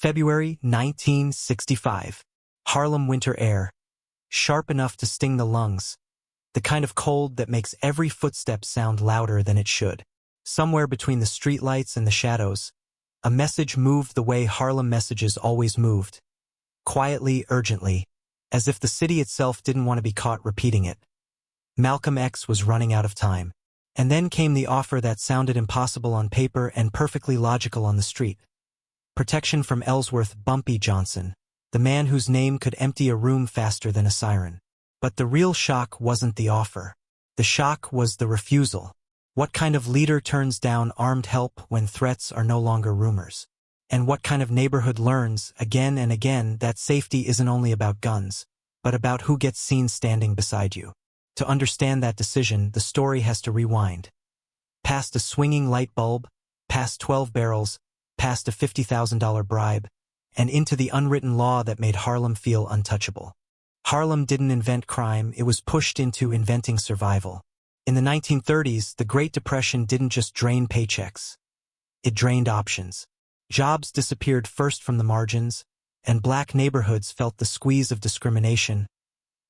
February 1965. Harlem winter air. Sharp enough to sting the lungs. The kind of cold that makes every footstep sound louder than it should. Somewhere between the streetlights and the shadows, a message moved the way Harlem messages always moved. Quietly, urgently, as if the city itself didn't want to be caught repeating it. Malcolm X was running out of time. And then came the offer that sounded impossible on paper and perfectly logical on the street. Protection from Ellsworth Bumpy Johnson, the man whose name could empty a room faster than a siren. But the real shock wasn't the offer. The shock was the refusal. What kind of leader turns down armed help when threats are no longer rumors? And what kind of neighborhood learns, again and again, that safety isn't only about guns, but about who gets seen standing beside you? To understand that decision, the story has to rewind. Past a swinging light bulb, past 12 barrels, past a $50,000 bribe, and into the unwritten law that made Harlem feel untouchable. Harlem didn't invent crime, it was pushed into inventing survival. In the 1930s, the Great Depression didn't just drain paychecks. It drained options. Jobs disappeared first from the margins, and black neighborhoods felt the squeeze of discrimination,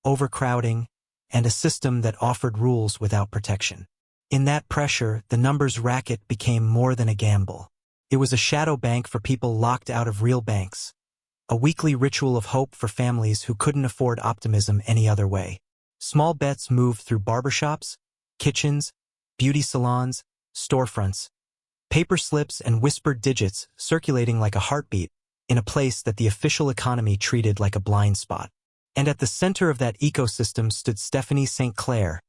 overcrowding, and a system that offered rules without protection. In that pressure, the numbers racket became more than a gamble. It was a shadow bank for people locked out of real banks. A weekly ritual of hope for families who couldn't afford optimism any other way. Small bets moved through barbershops, kitchens, beauty salons, storefronts, paper slips and whispered digits circulating like a heartbeat in a place that the official economy treated like a blind spot. And at the center of that ecosystem stood Stephanie St. Clair,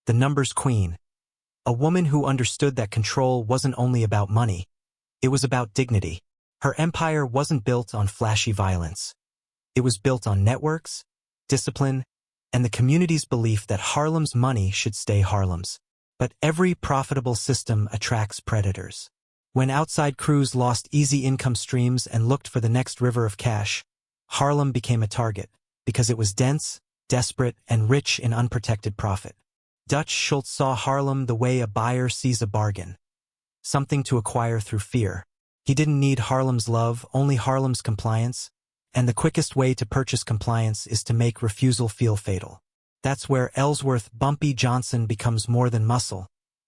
the numbers queen, a woman who understood that control wasn't only about money, it was about dignity. Her empire wasn't built on flashy violence. It was built on networks, discipline, and the community's belief that Harlem's money should stay Harlem's. But every profitable system attracts predators. When outside crews lost easy income streams and looked for the next river of cash, Harlem became a target, because it was dense, desperate, and rich in unprotected profit. Dutch Schultz saw Harlem the way a buyer sees a bargain. Something to acquire through fear. He didn't need Harlem's love, only Harlem's compliance, and the quickest way to purchase compliance is to make refusal feel fatal. That's where Ellsworth Bumpy Johnson becomes more than muscle.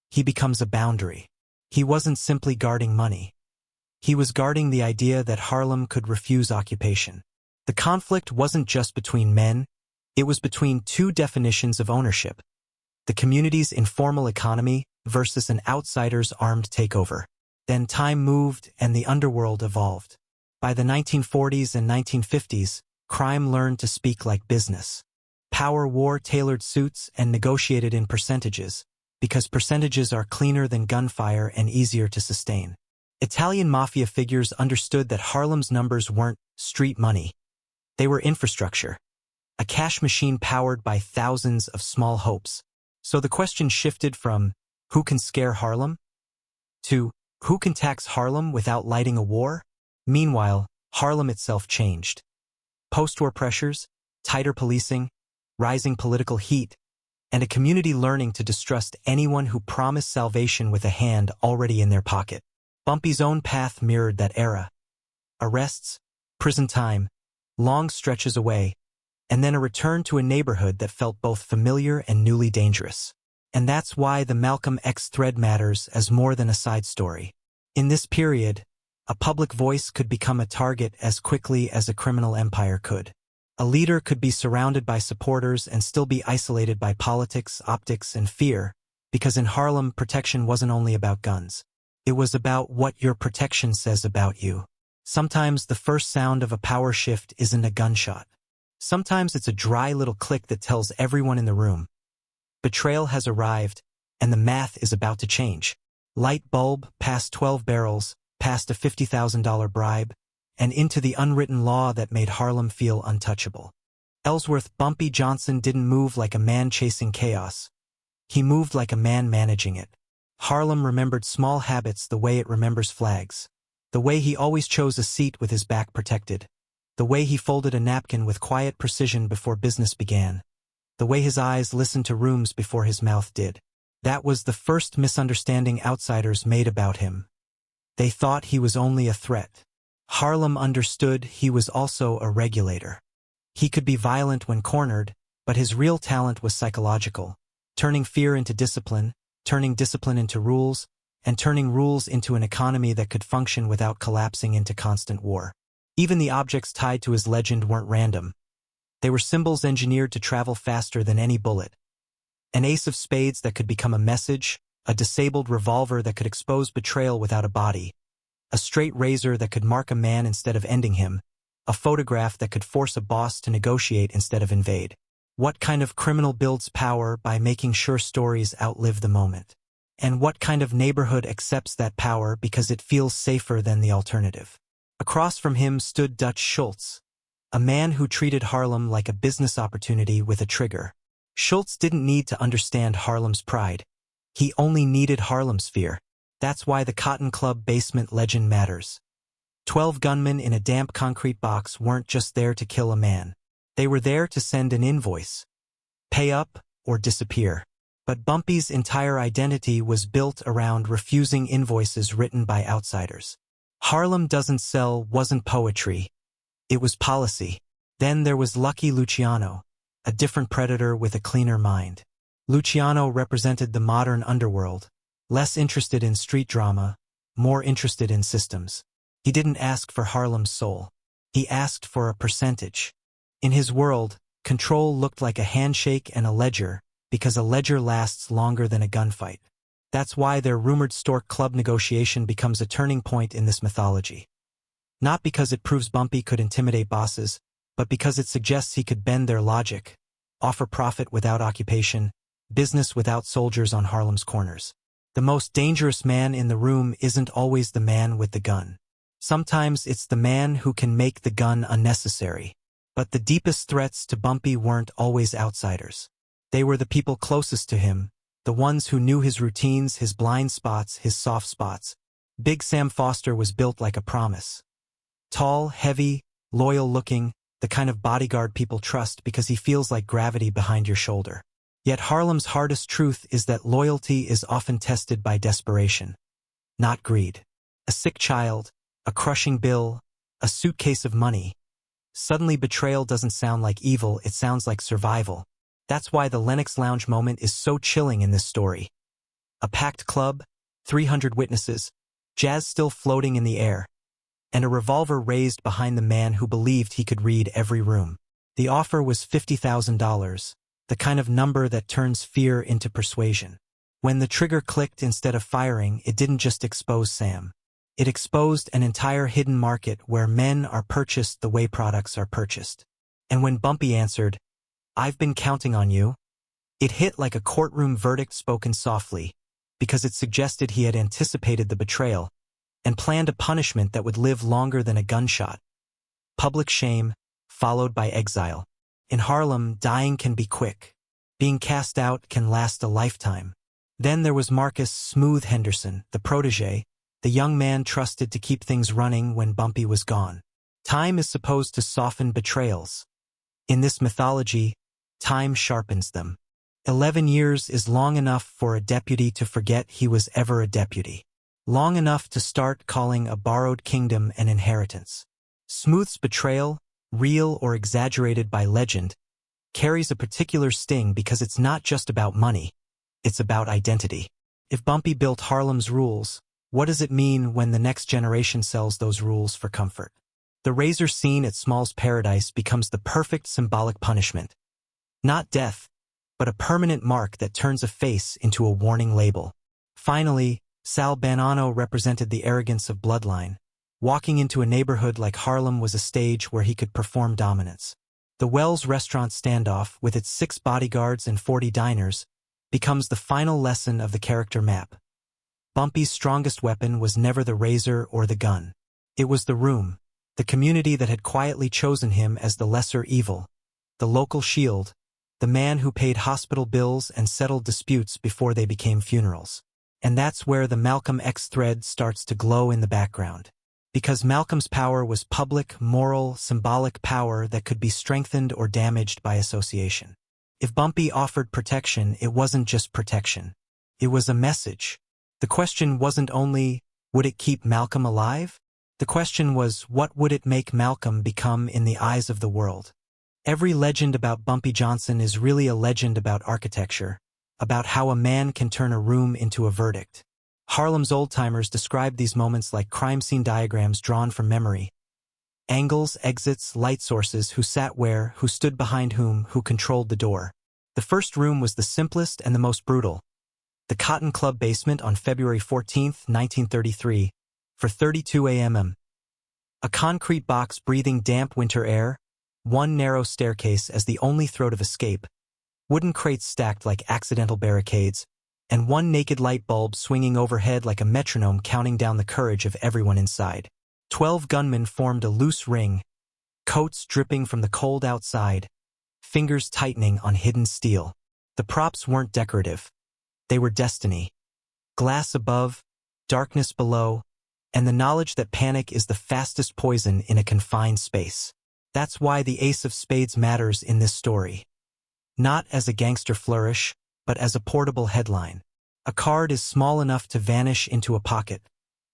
He becomes a boundary. He wasn't simply guarding money. He was guarding the idea that Harlem could refuse occupation. The conflict wasn't just between men, it was between two definitions of ownership. The community's informal economy versus an outsider's armed takeover. Then time moved and the underworld evolved. By the 1940s and 1950s, crime learned to speak like business. Power wore tailored suits and negotiated in percentages, because percentages are cleaner than gunfire and easier to sustain. Italian mafia figures understood that Harlem's numbers weren't street money. They were infrastructure, a cash machine powered by thousands of small hopes. So the question shifted from, who can scare Harlem? To, who can tax Harlem without lighting a war? Meanwhile, Harlem itself changed. Post-war pressures, tighter policing, rising political heat, and a community learning to distrust anyone who promised salvation with a hand already in their pocket. Bumpy's own path mirrored that era. Arrests, prison time, long stretches away, and then a return to a neighborhood that felt both familiar and newly dangerous. And that's why the Malcolm X thread matters as more than a side story. In this period, a public voice could become a target as quickly as a criminal empire could. A leader could be surrounded by supporters and still be isolated by politics, optics, and fear, because in Harlem, protection wasn't only about guns. It was about what your protection says about you. Sometimes the first sound of a power shift isn't a gunshot. Sometimes it's a dry little click that tells everyone in the room, betrayal has arrived, and the math is about to change. Light bulb, past 12 barrels, past a $50,000 bribe, and into the unwritten law that made Harlem feel untouchable. Ellsworth Bumpy Johnson didn't move like a man chasing chaos. He moved like a man managing it. Harlem remembered small habits the way it remembers flags. The way he always chose a seat with his back protected. The way he folded a napkin with quiet precision before business began. The way his eyes listened to rooms before his mouth did. That was the first misunderstanding outsiders made about him. They thought he was only a threat. Harlem understood he was also a regulator. He could be violent when cornered, but his real talent was psychological, turning fear into discipline, turning discipline into rules, and turning rules into an economy that could function without collapsing into constant war. Even the objects tied to his legend weren't random. They were symbols engineered to travel faster than any bullet. An ace of spades that could become a message, a disabled revolver that could expose betrayal without a body, a straight razor that could mark a man instead of ending him, a photograph that could force a boss to negotiate instead of invade. What kind of criminal builds power by making sure stories outlive the moment? And what kind of neighborhood accepts that power because it feels safer than the alternative? Across from him stood Dutch Schultz, a man who treated Harlem like a business opportunity with a trigger. Schultz didn't need to understand Harlem's pride. He only needed Harlem's fear. That's why the Cotton Club basement legend matters. 12 gunmen in a damp concrete box weren't just there to kill a man. They were there to send an invoice. Pay up or disappear. But Bumpy's entire identity was built around refusing invoices written by outsiders. Harlem Doesn't Sell wasn't poetry. It was policy. Then there was Lucky Luciano, a different predator with a cleaner mind. Luciano represented the modern underworld, less interested in street drama, more interested in systems. He didn't ask for Harlem's soul. He asked for a percentage. In his world, control looked like a handshake and a ledger, because a ledger lasts longer than a gunfight. That's why their rumored Stork Club negotiation becomes a turning point in this mythology. Not because it proves Bumpy could intimidate bosses, but because it suggests he could bend their logic, offer profit without occupation, business without soldiers on Harlem's corners. The most dangerous man in the room isn't always the man with the gun. Sometimes it's the man who can make the gun unnecessary. But the deepest threats to Bumpy weren't always outsiders. They were the people closest to him, the ones who knew his routines, his blind spots, his soft spots. Big Sam Foster was built like a promise. Tall, heavy, loyal-looking, the kind of bodyguard people trust because he feels like gravity behind your shoulder. Yet Harlem's hardest truth is that loyalty is often tested by desperation, not greed. A sick child, a crushing bill, a suitcase of money. Suddenly betrayal doesn't sound like evil, it sounds like survival. That's why the Lenox Lounge moment is so chilling in this story. A packed club, 300 witnesses, jazz still floating in the air, and a revolver raised behind the man who believed he could read every room. The offer was $50,000, the kind of number that turns fear into persuasion. When the trigger clicked instead of firing, it didn't just expose Sam. It exposed an entire hidden market where men are purchased the way products are purchased. And when Bumpy answered, "I've been counting on you," it hit like a courtroom verdict spoken softly, because it suggested he had anticipated the betrayal and planned a punishment that would live longer than a gunshot. Public shame, followed by exile. In Harlem, dying can be quick. Being cast out can last a lifetime. Then there was Marcus "Smooth" Henderson, the protege, the young man trusted to keep things running when Bumpy was gone. Time is supposed to soften betrayals. In this mythology, time sharpens them. 11 years is long enough for a deputy to forget he was ever a deputy. Long enough to start calling a borrowed kingdom an inheritance. Smooth's betrayal, real or exaggerated by legend, carries a particular sting because it's not just about money, it's about identity. If Bumpy built Harlem's rules, what does it mean when the next generation sells those rules for comfort? The razor scene at Small's Paradise becomes the perfect symbolic punishment. Not death, but a permanent mark that turns a face into a warning label. Finally, Sal Bonanno represented the arrogance of bloodline. Walking into a neighborhood like Harlem was a stage where he could perform dominance. The Wells restaurant standoff, with its 6 bodyguards and 40 diners, becomes the final lesson of the character map. Bumpy's strongest weapon was never the razor or the gun. It was the room, the community that had quietly chosen him as the lesser evil, the local shield, the man who paid hospital bills and settled disputes before they became funerals. And that's where the Malcolm X thread starts to glow in the background. Because Malcolm's power was public, moral, symbolic power that could be strengthened or damaged by association. If Bumpy offered protection, it wasn't just protection. It was a message. The question wasn't only, would it keep Malcolm alive? The question was, what would it make Malcolm become in the eyes of the world? Every legend about Bumpy Johnson is really a legend about architecture, about how a man can turn a room into a verdict. Harlem's old-timers described these moments like crime scene diagrams drawn from memory. Angles, exits, light sources, who sat where, who stood behind whom, who controlled the door. The first room was the simplest and the most brutal. The Cotton Club basement on February 14, 1933, for 32 a.m. A concrete box breathing damp winter air, one narrow staircase as the only throat of escape, wooden crates stacked like accidental barricades, and one naked light bulb swinging overhead like a metronome counting down the courage of everyone inside. 12 gunmen formed a loose ring, coats dripping from the cold outside, fingers tightening on hidden steel. The props weren't decorative. They were destiny. Glass above, darkness below, and the knowledge that panic is the fastest poison in a confined space. That's why the Ace of Spades matters in this story. Not as a gangster flourish, but as a portable headline. A card is small enough to vanish into a pocket,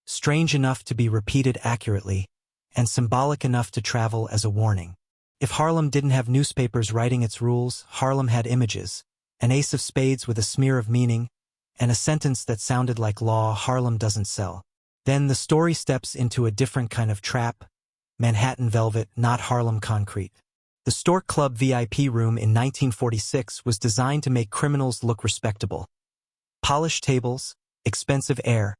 strange enough to be repeated accurately, and symbolic enough to travel as a warning. If Harlem didn't have newspapers writing its rules, Harlem had images, an ace of spades with a smear of meaning, and a sentence that sounded like law. Harlem doesn't sell. Then the story steps into a different kind of trap, Manhattan velvet, not Harlem concrete. The Stork Club VIP room in 1946 was designed to make criminals look respectable. Polished tables, expensive air,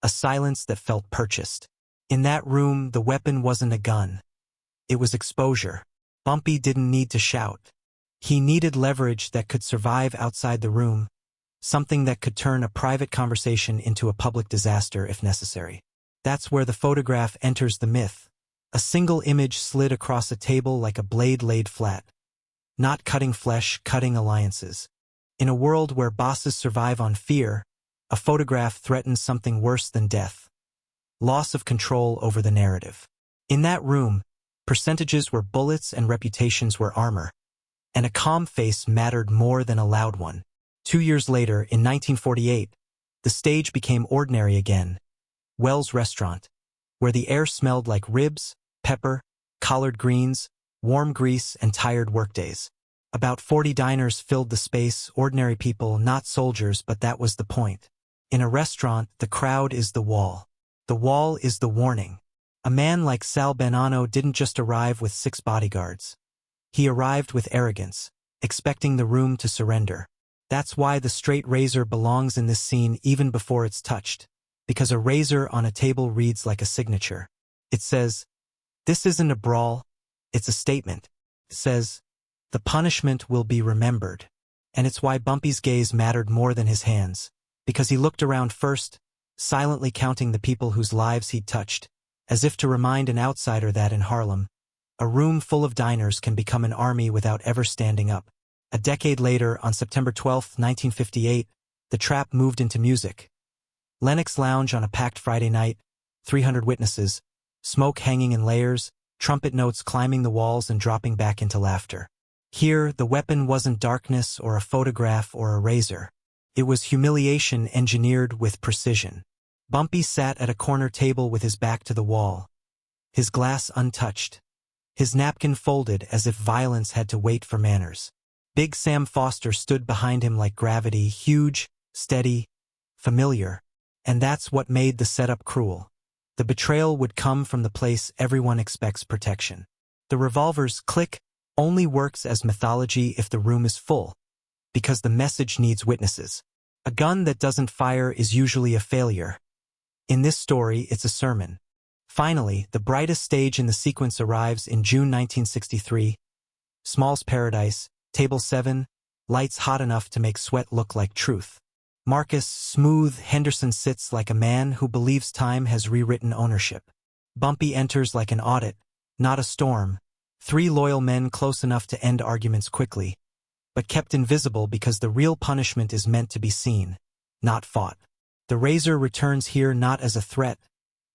a silence that felt purchased. In that room, the weapon wasn't a gun. It was exposure. Bumpy didn't need to shout. He needed leverage that could survive outside the room, something that could turn a private conversation into a public disaster if necessary. That's where the photograph enters the myth. A single image slid across a table like a blade laid flat. Not cutting flesh, cutting alliances. In a world where bosses survive on fear, a photograph threatens something worse than death. Loss of control over the narrative. In that room, percentages were bullets and reputations were armor. And a calm face mattered more than a loud one. 2 years later, in 1948, the stage became ordinary again. Wells Restaurant, where the air smelled like ribs, pepper, collard greens, warm grease, and tired workdays. About 40 diners filled the space, ordinary people, not soldiers, but that was the point. In a restaurant, the crowd is the wall. The wall is the warning. A man like Sal Bonanno didn't just arrive with 6 bodyguards. He arrived with arrogance, expecting the room to surrender. That's why the straight razor belongs in this scene even before it's touched, because a razor on a table reads like a signature. It says, "This isn't a brawl, it's a statement." It says, "The punishment will be remembered." And it's why Bumpy's gaze mattered more than his hands, because he looked around first, silently counting the people whose lives he'd touched, as if to remind an outsider that in Harlem, a room full of diners can become an army without ever standing up. A decade later, on September 12, 1958, the trap moved into music. Lenox Lounge on a packed Friday night, 300 witnesses, smoke hanging in layers, trumpet notes climbing the walls and dropping back into laughter. Here, the weapon wasn't darkness or a photograph or a razor. It was humiliation engineered with precision. Bumpy sat at a corner table with his back to the wall, his glass untouched, his napkin folded as if violence had to wait for manners. Big Sam Foster stood behind him like gravity, huge, steady, familiar. And that's what made the setup cruel. The betrayal would come from the place everyone expects protection. The revolver's click only works as mythology if the room is full, because the message needs witnesses. A gun that doesn't fire is usually a failure. In this story, it's a sermon. Finally, the brightest stage in the sequence arrives in June 1963. Small's Paradise, Table 7, lights hot enough to make sweat look like truth. Marcus Smooth Henderson sits like a man who believes time has rewritten ownership. Bumpy enters like an audit, not a storm. 3 loyal men close enough to end arguments quickly, but kept invisible because the real punishment is meant to be seen, not fought. The razor returns here not as a threat,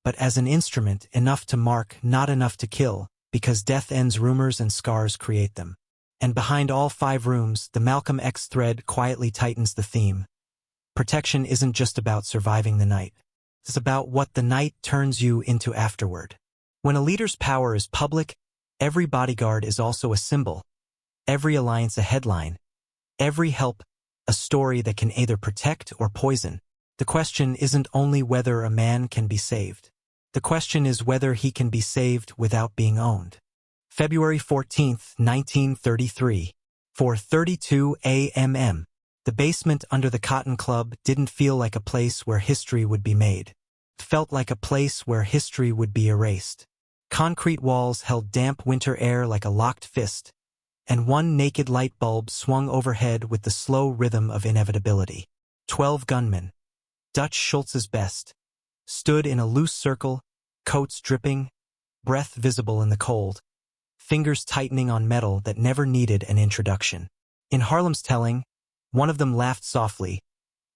but as an instrument enough to mark, not enough to kill, because death ends rumors and scars create them. And behind all 5 rooms, the Malcolm X thread quietly tightens the theme. Protection isn't just about surviving the night. It's about what the night turns you into afterward. When a leader's power is public, every bodyguard is also a symbol, every alliance a headline, every help a story that can either protect or poison. The question isn't only whether a man can be saved. The question is whether he can be saved without being owned. February 14, 1933. 4:32 a.m. The basement under the Cotton Club didn't feel like a place where history would be made. It felt like a place where history would be erased. Concrete walls held damp winter air like a locked fist, and one naked light bulb swung overhead with the slow rhythm of inevitability. 12 gunmen, Dutch Schultz's best, stood in a loose circle, coats dripping, breath visible in the cold, fingers tightening on metal that never needed an introduction. In Harlem's telling, one of them laughed softly,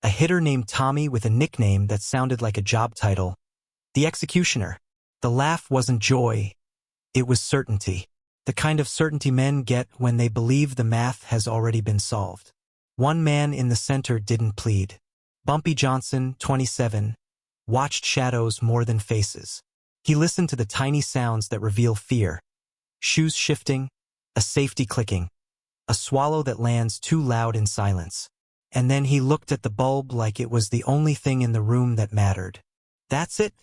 a hitter named Tommy with a nickname that sounded like a job title, the executioner. The laugh wasn't joy, it was certainty. The kind of certainty men get when they believe the math has already been solved. One man in the center didn't plead. Bumpy Johnson, 27, watched shadows more than faces. He listened to the tiny sounds that reveal fear. Shoes shifting, a safety clicking, a swallow that lands too loud in silence. And then he looked at the bulb like it was the only thing in the room that mattered. "That's it?"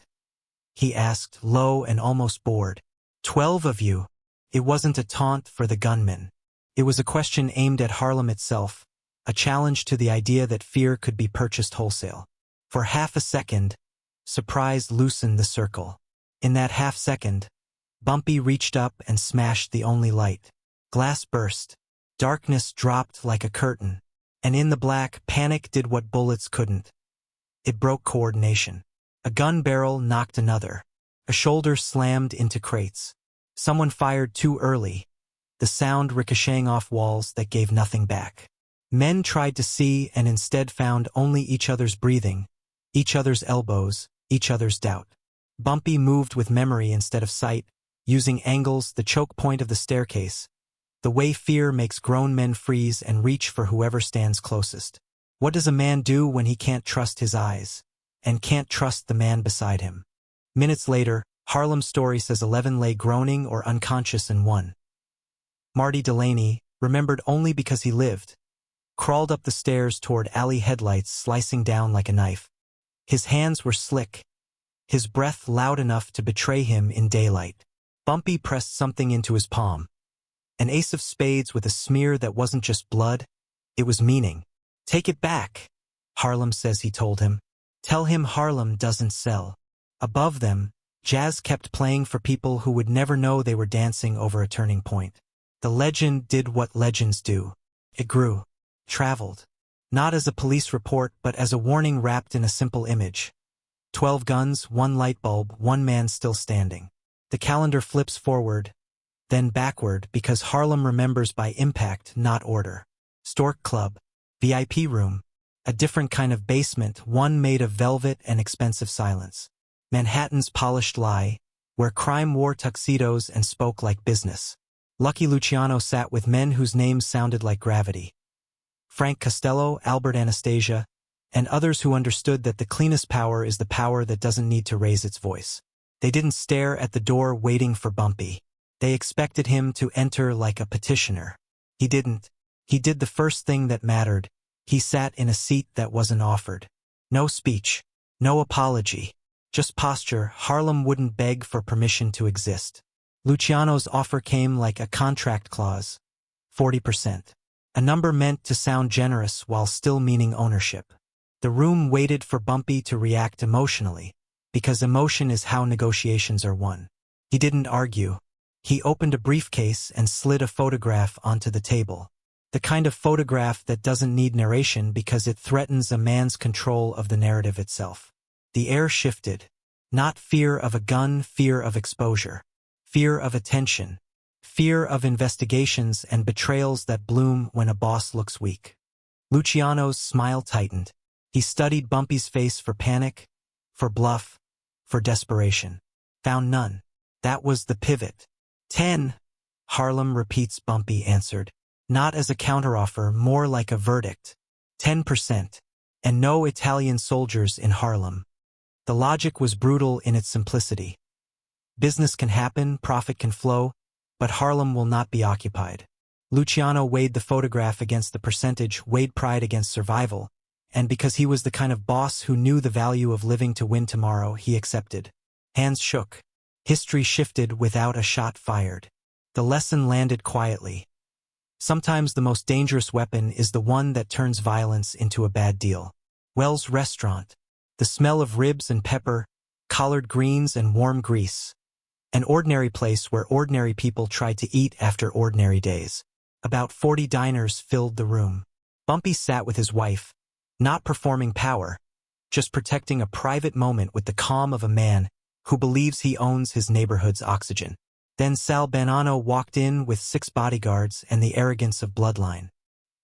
he asked, low and almost bored. 12 of you. It wasn't a taunt for the gunmen. It was a question aimed at Harlem itself, a challenge to the idea that fear could be purchased wholesale. For half a second, surprise loosened the circle. In that half second, Bumpy reached up and smashed the only light. Glass burst. Darkness dropped like a curtain. And in the black, panic did what bullets couldn't. It broke coordination. A gun barrel knocked another. A shoulder slammed into crates. Someone fired too early, the sound ricocheting off walls that gave nothing back. Men tried to see and instead found only each other's breathing, each other's elbows, each other's doubt. Bumpy moved with memory instead of sight, using angles, the choke point of the staircase, the way fear makes grown men freeze and reach for whoever stands closest. What does a man do when he can't trust his eyes, and can't trust the man beside him? Minutes later, Harlem's story says 11 lay groaning or unconscious in one. Marty Delaney, remembered only because he lived, crawled up the stairs toward alley headlights slicing down like a knife. His hands were slick, his breath loud enough to betray him in daylight. Bumpy pressed something into his palm. An ace of spades with a smear that wasn't just blood, it was meaning. "Take it back," Harlem says he told him. "Tell him Harlem doesn't sell." Above them, jazz kept playing for people who would never know they were dancing over a turning point. The legend did what legends do. It grew, traveled. Not as a police report but as a warning wrapped in a simple image. 12 guns, one light bulb, one man still standing. The calendar flips forward, then backward because Harlem remembers by impact, not order. Stork Club, VIP room, a different kind of basement, one made of velvet and expensive silence. Manhattan's polished lie, where crime wore tuxedos and spoke like business. Lucky Luciano sat with men whose names sounded like gravity. Frank Costello, Albert Anastasia, and others who understood that the cleanest power is the power that doesn't need to raise its voice. They didn't stare at the door waiting for Bumpy. They expected him to enter like a petitioner. He didn't. He did the first thing that mattered. He sat in a seat that wasn't offered. No speech. No apology. Just posture. Harlem wouldn't beg for permission to exist. Luciano's offer came like a contract clause. 40%. A number meant to sound generous while still meaning ownership. The room waited for Bumpy to react emotionally, because emotion is how negotiations are won. He didn't argue. He opened a briefcase and slid a photograph onto the table. The kind of photograph that doesn't need narration because it threatens a man's control of the narrative itself. The air shifted. Not fear of a gun, fear of exposure. Fear of attention. Fear of investigations and betrayals that bloom when a boss looks weak. Luciano's smile tightened. He studied Bumpy's face for panic, for bluff, for desperation. Found none. That was the pivot. 10. Harlem repeats, Bumpy answered. Not as a counteroffer, more like a verdict. 10%. And no Italian soldiers in Harlem. The logic was brutal in its simplicity. Business can happen, profit can flow, but Harlem will not be occupied. Luciano weighed the photograph against the percentage, weighed pride against survival, and because he was the kind of boss who knew the value of living to win tomorrow, he accepted. Hands shook. History shifted without a shot fired. The lesson landed quietly. Sometimes the most dangerous weapon is the one that turns violence into a bad deal. Wells Restaurant. The smell of ribs and pepper, collard greens and warm grease. An ordinary place where ordinary people tried to eat after ordinary days. About 40 diners filled the room. Bumpy sat with his wife, not performing power, just protecting a private moment with the calm of a man who believes he owns his neighborhood's oxygen. Then Sal Bonanno walked in with 6 bodyguards and the arrogance of bloodline.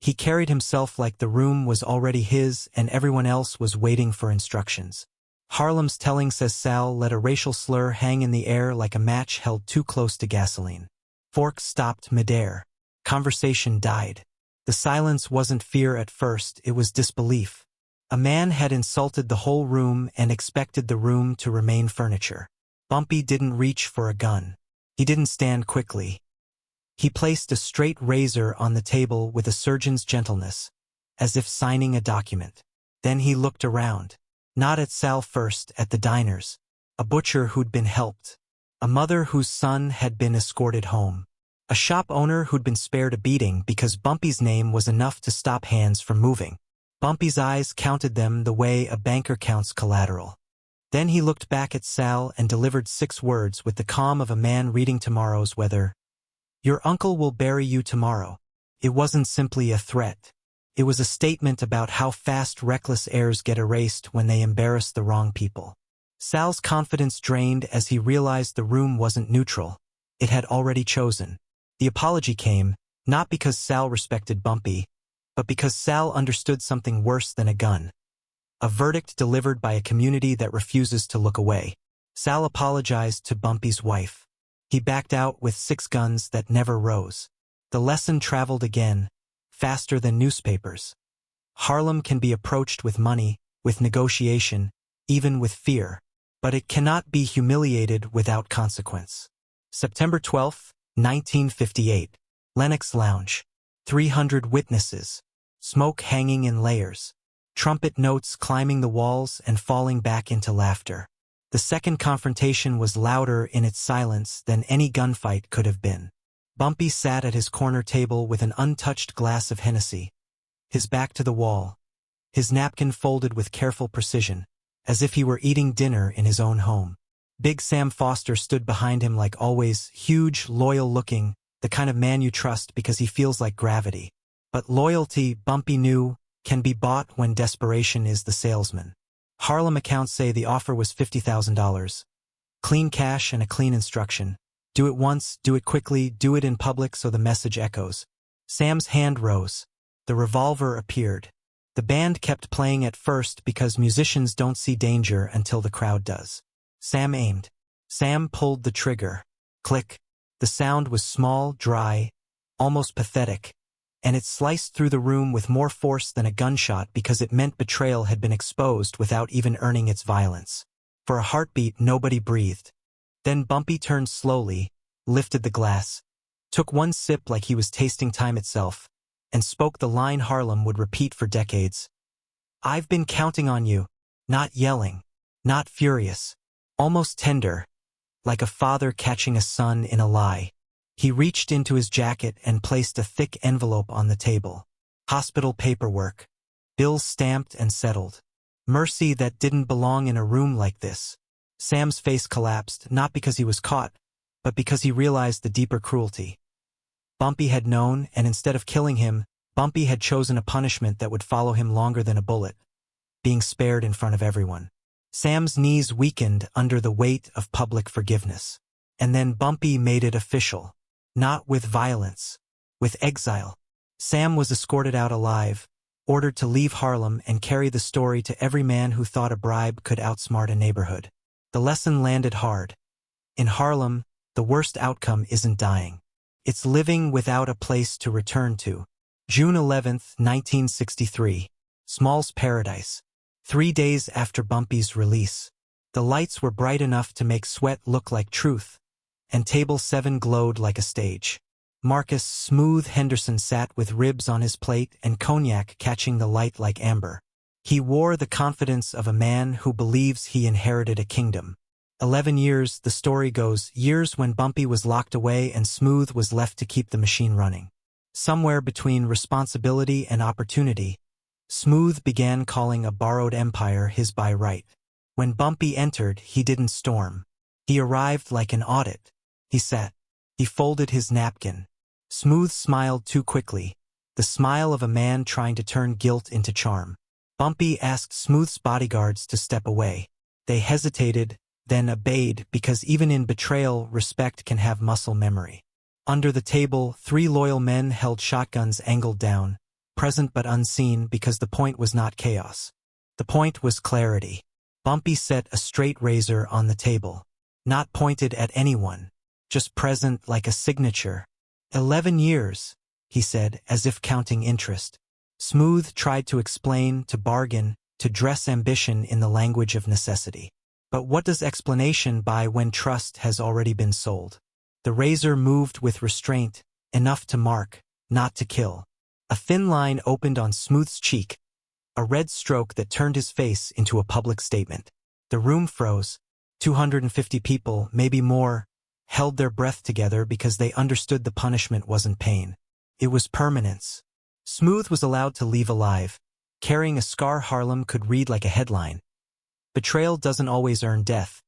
He carried himself like the room was already his and everyone else was waiting for instructions. Harlem's telling, says Sal, let a racial slur hang in the air like a match held too close to gasoline. Forks stopped midair. Conversation died. The silence wasn't fear at first, it was disbelief. A man had insulted the whole room and expected the room to remain furniture. Bumpy didn't reach for a gun. He didn't stand quickly. He placed a straight razor on the table with a surgeon's gentleness, as if signing a document. Then he looked around. Not at Sal first, at the diners. A butcher who'd been helped. A mother whose son had been escorted home. A shop owner who'd been spared a beating because Bumpy's name was enough to stop hands from moving. Bumpy's eyes counted them the way a banker counts collateral. Then he looked back at Sal and delivered 6 words with the calm of a man reading tomorrow's weather. Your uncle will bury you tomorrow. It wasn't simply a threat. It was a statement about how fast reckless heirs get erased when they embarrass the wrong people. Sal's confidence drained as he realized the room wasn't neutral. It had already chosen. The apology came, not because Sal respected Bumpy, but because Sal understood something worse than a gun. A verdict delivered by a community that refuses to look away. Sal apologized to Bumpy's wife. He backed out with 6 guns that never rose. The lesson traveled again, faster than newspapers. Harlem can be approached with money, with negotiation, even with fear, but it cannot be humiliated without consequence. September 12, 1958. Lenox Lounge. 300 witnesses. Smoke hanging in layers. Trumpet notes climbing the walls and falling back into laughter. The second confrontation was louder in its silence than any gunfight could have been. Bumpy sat at his corner table with an untouched glass of Hennessy, his back to the wall, his napkin folded with careful precision, as if he were eating dinner in his own home. Big Sam Foster stood behind him like always, huge, loyal-looking, the kind of man you trust because he feels like gravity. But loyalty, Bumpy knew, can be bought when desperation is the salesman. Harlem accounts say the offer was $50,000. Clean cash and a clean instruction. Do it once, do it quickly, do it in public so the message echoes. Sam's hand rose. The revolver appeared. The band kept playing at first because musicians don't see danger until the crowd does. Sam aimed. Sam pulled the trigger. Click. The sound was small, dry, almost pathetic, and it sliced through the room with more force than a gunshot because it meant betrayal had been exposed without even earning its violence. For a heartbeat, nobody breathed. Then Bumpy turned slowly, lifted the glass, took one sip like he was tasting time itself, and spoke the line Harlem would repeat for decades. I've been counting on you. Not yelling, not furious, almost tender, like a father catching a son in a lie. He reached into his jacket and placed a thick envelope on the table. Hospital paperwork. Bills stamped and settled. Mercy that didn't belong in a room like this. Sam's face collapsed, not because he was caught, but because he realized the deeper cruelty. Bumpy had known, and instead of killing him, Bumpy had chosen a punishment that would follow him longer than a bullet, being spared in front of everyone. Sam's knees weakened under the weight of public forgiveness. And then Bumpy made it official. Not with violence, with exile. Sam was escorted out alive, ordered to leave Harlem and carry the story to every man who thought a bribe could outsmart a neighborhood. The lesson landed hard. In Harlem, the worst outcome isn't dying. It's living without a place to return to. June 11, 1963. Small's Paradise. 3 days after Bumpy's release. The lights were bright enough to make sweat look like truth, and Table 7 glowed like a stage. Marcus Smooth Henderson sat with ribs on his plate and cognac catching the light like amber. He wore the confidence of a man who believes he inherited a kingdom. 11 years, the story goes, years when Bumpy was locked away and Smooth was left to keep the machine running. Somewhere between responsibility and opportunity, Smooth began calling a borrowed empire his by right. When Bumpy entered, he didn't storm. He arrived like an audit. He sat. He folded his napkin. Smooth smiled too quickly, the smile of a man trying to turn guilt into charm. Bumpy asked Smooth's bodyguards to step away. They hesitated, then obeyed because even in betrayal, respect can have muscle memory. Under the table, 3 loyal men held shotguns angled down, present but unseen because the point was not chaos. The point was clarity. Bumpy set a straight razor on the table, not pointed at anyone, just present like a signature. 11 years, he said, as if counting interest. Smooth tried to explain, to bargain, to dress ambition in the language of necessity. But what does explanation buy when trust has already been sold? The razor moved with restraint, enough to mark, not to kill. A thin line opened on Smooth's cheek, a red stroke that turned his face into a public statement. The room froze. 250 people, maybe more, held their breath together because they understood the punishment wasn't pain. It was permanence. Smooth was allowed to leave alive. Carrying a scar Harlem could read like a headline. Betrayal doesn't always earn death,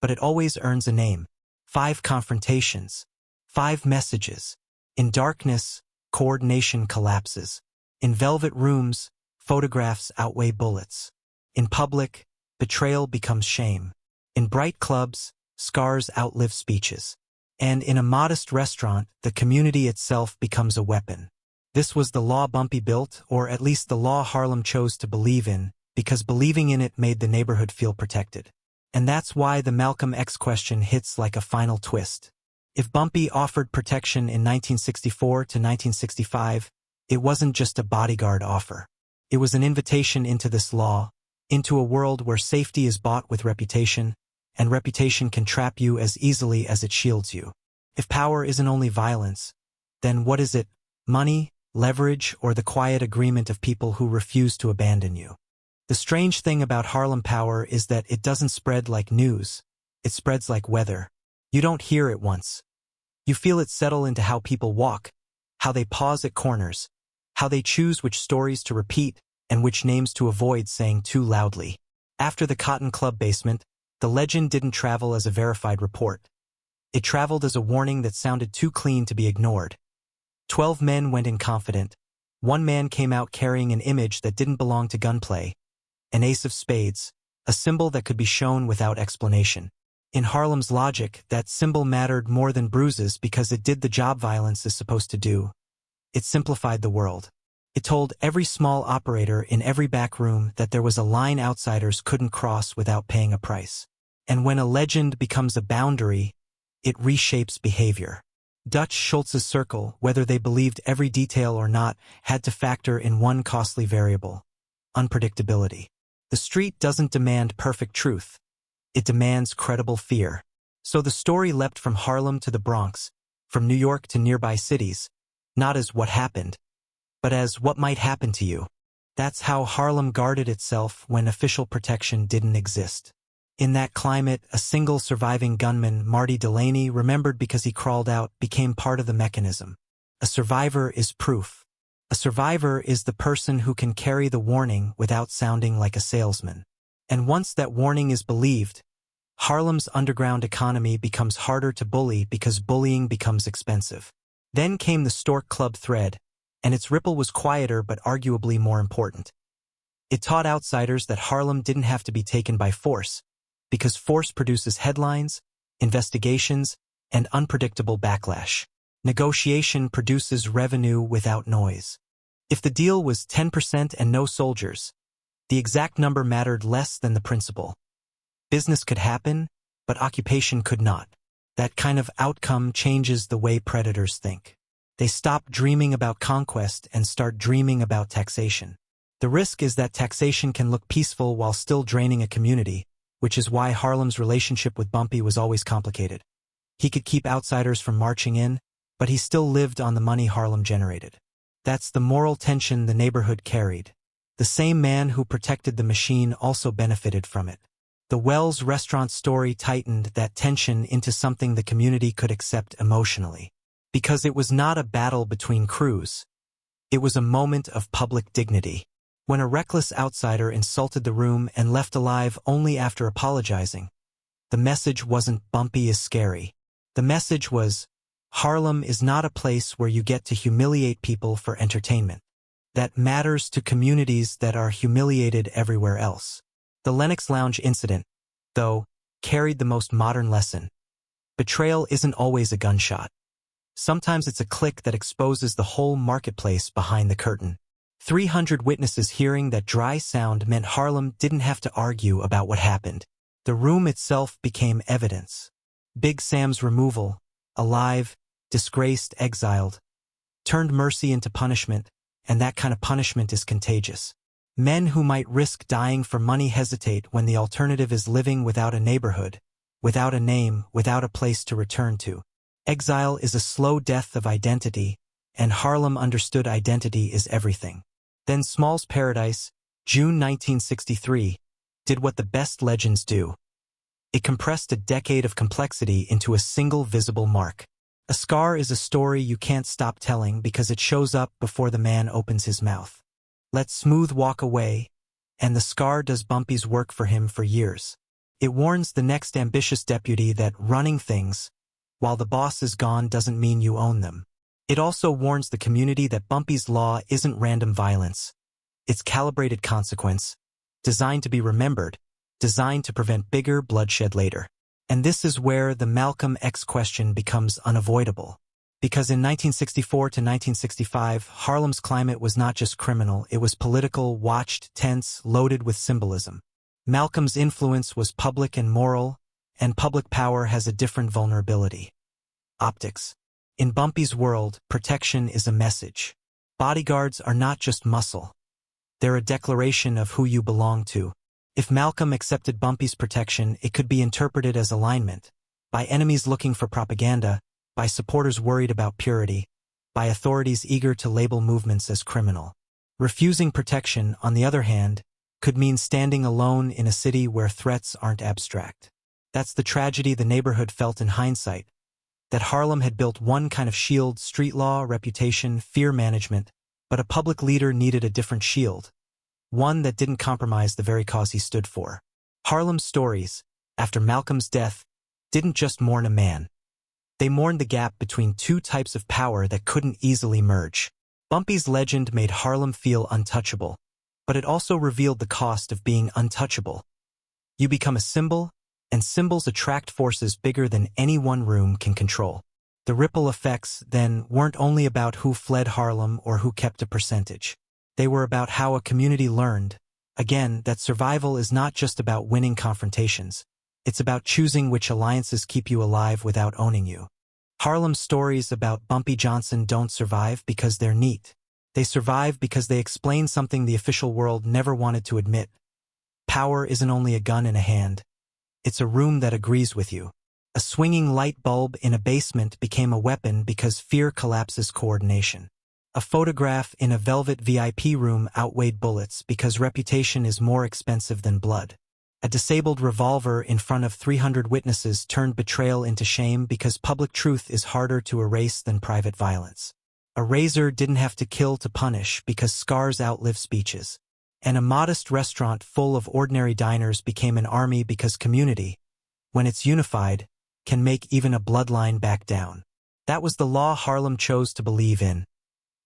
but it always earns a name. 5 confrontations. 5 messages. In darkness, coordination collapses. In velvet rooms, photographs outweigh bullets. In public, betrayal becomes shame. In bright clubs, scars outlive speeches. And in a modest restaurant, the community itself becomes a weapon. This was the law Bumpy built, or at least the law Harlem chose to believe in, because believing in it made the neighborhood feel protected. And that's why the Malcolm X question hits like a final twist. If Bumpy offered protection in 1964 to 1965, it wasn't just a bodyguard offer. It was an invitation into this law, into a world where safety is bought with reputation, and reputation can trap you as easily as it shields you. If power isn't only violence, then what is it? Money, leverage, or the quiet agreement of people who refuse to abandon you? The strange thing about Harlem power is that it doesn't spread like news. It spreads like weather. You don't hear it once. You feel it settle into how people walk, how they pause at corners, how they choose which stories to repeat and which names to avoid saying too loudly. After the Cotton Club basement, the legend didn't travel as a verified report. It traveled as a warning that sounded too clean to be ignored. 12 men went in confident. 1 man came out carrying an image that didn't belong to gunplay, an ace of spades, a symbol that could be shown without explanation. In Harlem's logic, that symbol mattered more than bruises because it did the job violence is supposed to do. It simplified the world. It told every small operator in every back room that there was a line outsiders couldn't cross without paying a price. And when a legend becomes a boundary, it reshapes behavior. Dutch Schultz's circle, whether they believed every detail or not, had to factor in one costly variable: unpredictability. The street doesn't demand perfect truth. It demands credible fear. So the story leapt from Harlem to the Bronx, from New York to nearby cities, not as what happened, but as what might happen to you. That's how Harlem guarded itself when official protection didn't exist. In that climate, a single surviving gunman, Marty Delaney, remembered because he crawled out, became part of the mechanism. A survivor is proof. A survivor is the person who can carry the warning without sounding like a salesman. And once that warning is believed, Harlem's underground economy becomes harder to bully because bullying becomes expensive. Then came the Stork Club thread, and its ripple was quieter but arguably more important. It taught outsiders that Harlem didn't have to be taken by force, because force produces headlines, investigations, and unpredictable backlash. Negotiation produces revenue without noise. If the deal was 10% and no soldiers, the exact number mattered less than the principle. Business could happen, but occupation could not. That kind of outcome changes the way predators think. They stop dreaming about conquest and start dreaming about taxation. The risk is that taxation can look peaceful while still draining a community, which is why Harlem's relationship with Bumpy was always complicated. He could keep outsiders from marching in, but he still lived on the money Harlem generated. That's the moral tension the neighborhood carried. The same man who protected the machine also benefited from it. The Wells restaurant story tightened that tension into something the community could accept emotionally. Because it was not a battle between crews. It was a moment of public dignity. When a reckless outsider insulted the room and left alive only after apologizing, the message wasn't "Bumpy is scary." The message was, Harlem is not a place where you get to humiliate people for entertainment. That matters to communities that are humiliated everywhere else. The Lenox Lounge incident, though, carried the most modern lesson. Betrayal isn't always a gunshot. Sometimes it's a click that exposes the whole marketplace behind the curtain. 300 witnesses hearing that dry sound meant Harlem didn't have to argue about what happened. The room itself became evidence. Big Sam's removal, alive, disgraced, exiled, turned mercy into punishment, and that kind of punishment is contagious. Men who might risk dying for money hesitate when the alternative is living without a neighborhood, without a name, without a place to return to. Exile is a slow death of identity, and Harlem understood identity is everything. Then Small's Paradise, June 1963, did what the best legends do. It compressed a decade of complexity into a single visible mark. A scar is a story you can't stop telling because it shows up before the man opens his mouth. Let Smooth walk away, and the scar does Bumpy's work for him for years. It warns the next ambitious deputy that running things, while the boss is gone, doesn't mean you own them. It also warns the community that Bumpy's law isn't random violence. It's calibrated consequence, designed to be remembered, designed to prevent bigger bloodshed later. And this is where the Malcolm X question becomes unavoidable. Because in 1964 to 1965, Harlem's climate was not just criminal, it was political, watched, tense, loaded with symbolism. Malcolm's influence was public and moral, and public power has a different vulnerability. Optics. In Bumpy's world, protection is a message. Bodyguards are not just muscle. They're a declaration of who you belong to. If Malcolm accepted Bumpy's protection, it could be interpreted as alignment, by enemies looking for propaganda, by supporters worried about purity, by authorities eager to label movements as criminal. Refusing protection, on the other hand, could mean standing alone in a city where threats aren't abstract. That's the tragedy the neighborhood felt in hindsight, that Harlem had built one kind of shield: street law, reputation, fear management, but a public leader needed a different shield, one that didn't compromise the very cause he stood for. Harlem's stories, after Malcolm's death, didn't just mourn a man. They mourned the gap between two types of power that couldn't easily merge. Bumpy's legend made Harlem feel untouchable, but it also revealed the cost of being untouchable. You become a symbol, and symbols attract forces bigger than any one room can control. The ripple effects, then, weren't only about who fled Harlem or who kept a percentage. They were about how a community learned, again, that survival is not just about winning confrontations. It's about choosing which alliances keep you alive without owning you. Harlem's stories about Bumpy Johnson don't survive because they're neat. They survive because they explain something the official world never wanted to admit. Power isn't only a gun in a hand. It's a room that agrees with you. A swinging light bulb in a basement became a weapon because fear collapses coordination. A photograph in a velvet VIP room outweighed bullets because reputation is more expensive than blood. A disabled revolver in front of 300 witnesses turned betrayal into shame because public truth is harder to erase than private violence. A razor didn't have to kill to punish because scars outlive speeches. And a modest restaurant full of ordinary diners became an army because community, when it's unified, can make even a bloodline back down. That was the law Harlem chose to believe in.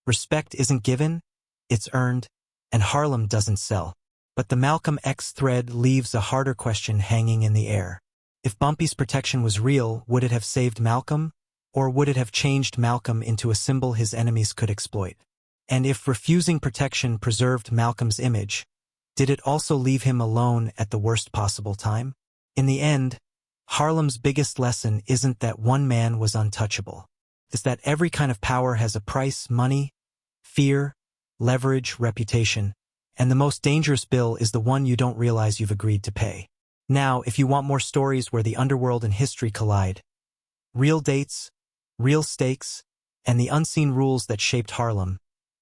Respect isn't given, it's earned, and Harlem doesn't sell. But the Malcolm X thread leaves a harder question hanging in the air. If Bumpy's protection was real, would it have saved Malcolm? Or would it have changed Malcolm into a symbol his enemies could exploit? And if refusing protection preserved Malcolm's image, did it also leave him alone at the worst possible time? In the end, Harlem's biggest lesson isn't that one man was untouchable. It's that every kind of power has a price: money, fear, leverage, reputation. And the most dangerous bill is the one you don't realize you've agreed to pay. Now, if you want more stories where the underworld and history collide, real dates, real stakes, and the unseen rules that shaped Harlem,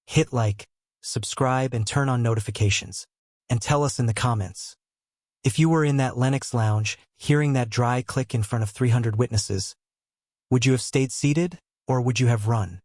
hit like, subscribe, and turn on notifications. And tell us in the comments. If you were in that Lenox lounge, hearing that dry click in front of 300 witnesses, would you have stayed seated, or would you have run?